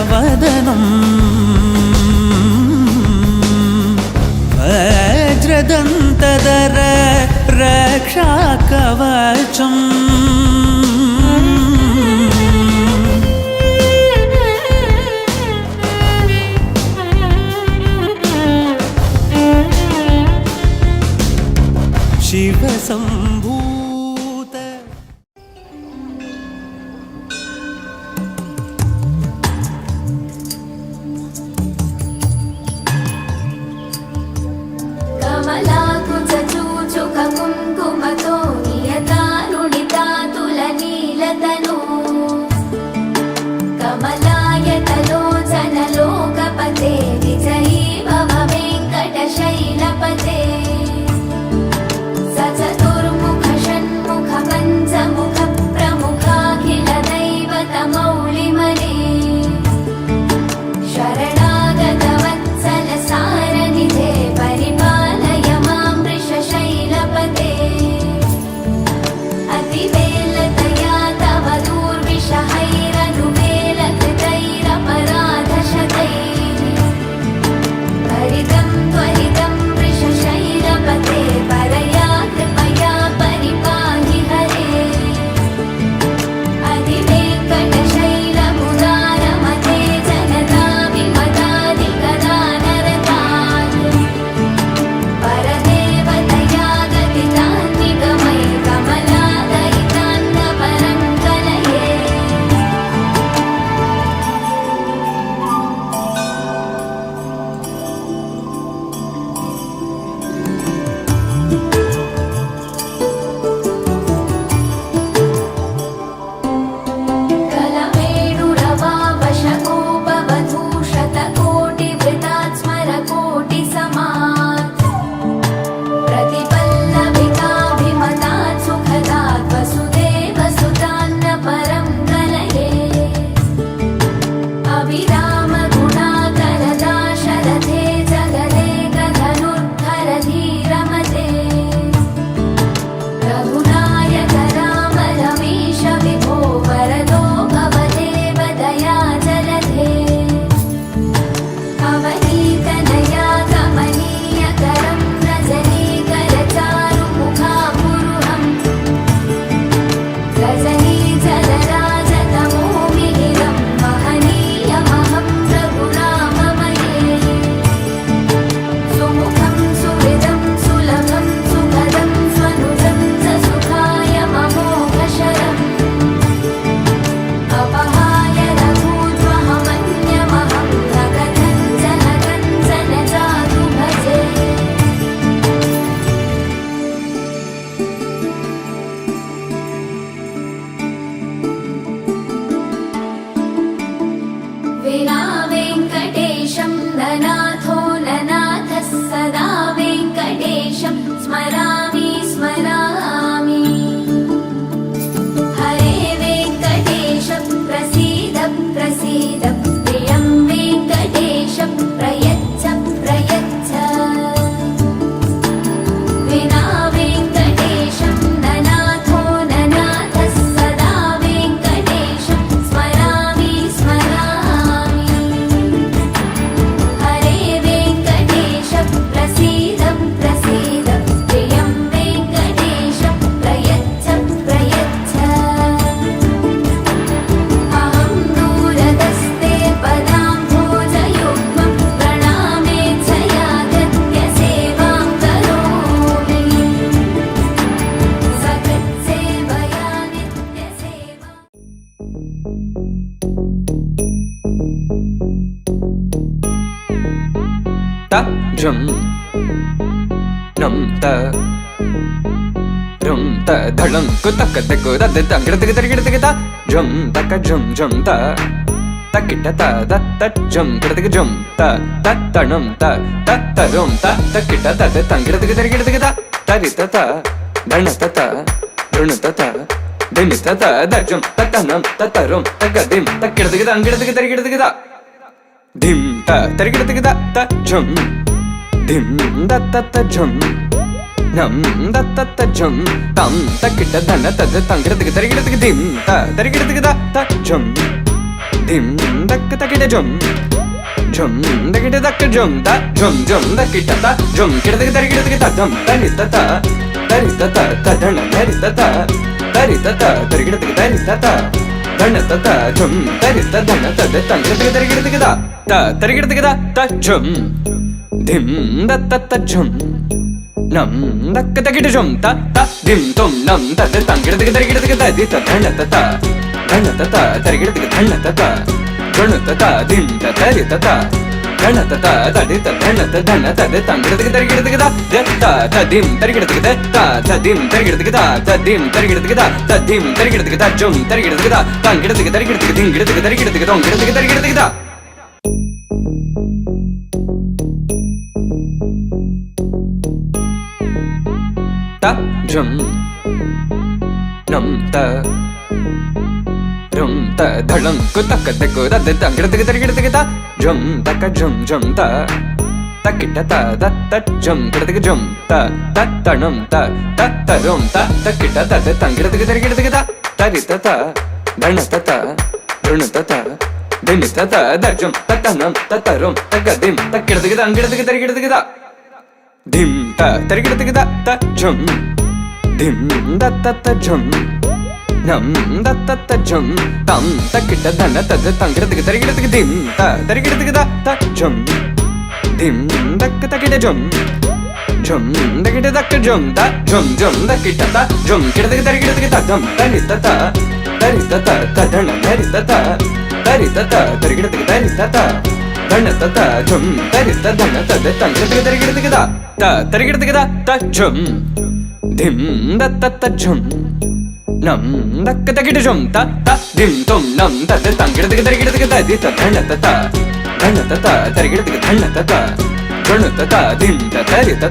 वदनं वज्रदन्तधर रक्षाकवचम् शिवसम्भूत कमलाकुचूचुककुङ्कुमतो नियतानुडिता तुलनीलतनो कमलायतलोचनलोकपते विजयी भव वेङ्कटशैलपते पञ्चमुख प्रमुखाखिल दैवतमौलिमने शरणागत वत्सल सारनिधे परिपालय मां वृषशैलपते अतिवेलतया तव दूर्विषहैरनुवेलकृतैरपराधशतैः हरितं त्वरितं वृषशैलपते परया कृपया परिपाहि हरे अधिवेङ्कटशैलमुदारमते जनता विमदादिकदानरतान् परदेवतया गदितान् निगमय कमलादयितान्नपरं कलये कलवेणुरवावशकोपवधूशतकोटिवृतात् स्मरकोटिसमात् प्रतिपल्लविकाभिमतात् सुखदात् वसुदेवसुतान्नपरं कलये अविरामगुणाकरदाशरथे जगदेकधनुर्धर धीरमते रघुनायक राम रमेश विभो वरदो भवदेव दया जलधे अवनीतनया कमनीयकरं रजनीकरचारुमुखापुरुहम् रजनीजलराजतमो मिहिरं महनीयमहं रघुराममये सुमुखं सुहृदं सुलभं सुखदं स्वनुजं च सुखाय ममोघशरम् अपहाय रघूत्वहमन्यमहं न कथञ्चन कञ्चन चातु भजे विना वेङ्कटेशं ननाथो ननाथः सदा वेङ्कटेशं स्मरामि स्मरामि हरे वेङ्कटेश प्रसीद प्रसीद प्रियं वेङ्कटेश प्रयच्छ प्रयच्छ विना वेङ्कटेशं ननाथो ननाथः सदा वेङ्कटेशं स्मरामि स्मरामि हरे वेङ्कटेश प्रसीद प्रसीद प्रियं वेङ्कटेश प्रयच्छ प्रयच्छ अहं दूरदस्ते पदाम्भोजयुग्मं प्रणामेच्छयागत्य सेवां करोमि सकृत्सेवया नित्यसेवा ta jum nam ta rum ta dhalam ku tak ta ku da da ta gida gida gida gida jum ta ka jum jum ta ta kita ta da ta jum gida jum ta ta tanam ta ta rum ta kita ta da ta gida gida gida ta ri ta dana ta run ta dim ta da jum ta tanam ta rum ta ga dim ta gida gida dim ta tarigida ta jum dim da ta jum nam da ta jum tam ta kita dana ta tangirada tarigida dim ta tarigida ta jum dim dak takida jum jum dakida dak jum ta jum jum dakida ta jum kida takida ta dum tari ta ta dana tari ta ta tarigida takida ta dana ta jum tari ta dana ta takida takida ta tarigida takida ta jum dim da ta jum nam dak takida jum ta dim tum nam ta takida takida di ta dana ta tarigida takida ta dana ta dim ta tari ta dana ta tadi ta dana ta tangida takida ta dim tarigida takida ta dim tarigida takida ta dim tarigida takida ta dim tarigida takida jum tarigida takida tangida takida tarigida takida dingida takida tarigida takida ongida takida tarigida takida ta jum nam ta rum ta dhalam ku takka takku da tangida takida tarigida takida jum takka jum jum ta takita ta da jum kida jum ta tanam ta rum ta takita ta tangida takida tarigida takida tari ta dana ta runa ta dini ta da jum tanam ta rum dim takida takida angida takida tarigida takida dim ta tarigida takida ta jum dim da ta jum nam da ta jum tam takita dana ta tangida takida tarigida takida dim ta tarigida takida ta jum dim dak takida jum jum takida dak jum ta jum takita ta jum kida takida tarigida takida dum tari ta dana tari ta tarigida takida ta dana ta jum tari ta dana ta tangida takida tarigida takida ta tarigida takida ta jum dim da ta jum nam dak takida jum ta dim tum nam ta tangida takida tarigida takida di ta dana ta tarigida takida dana ta dim ta tari ta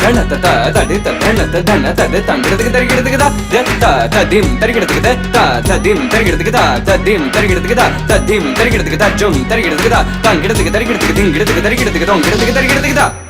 dana ta tadi ta dana ta tangida takida tarigida takida ta dim tarigida takida ta dim tarigida takida ta dim tarigida takida ta dim tarigida takida jum tarigida takida tangida takida tarigida takida dingida takida tarigida takida ongida takida tarigida takida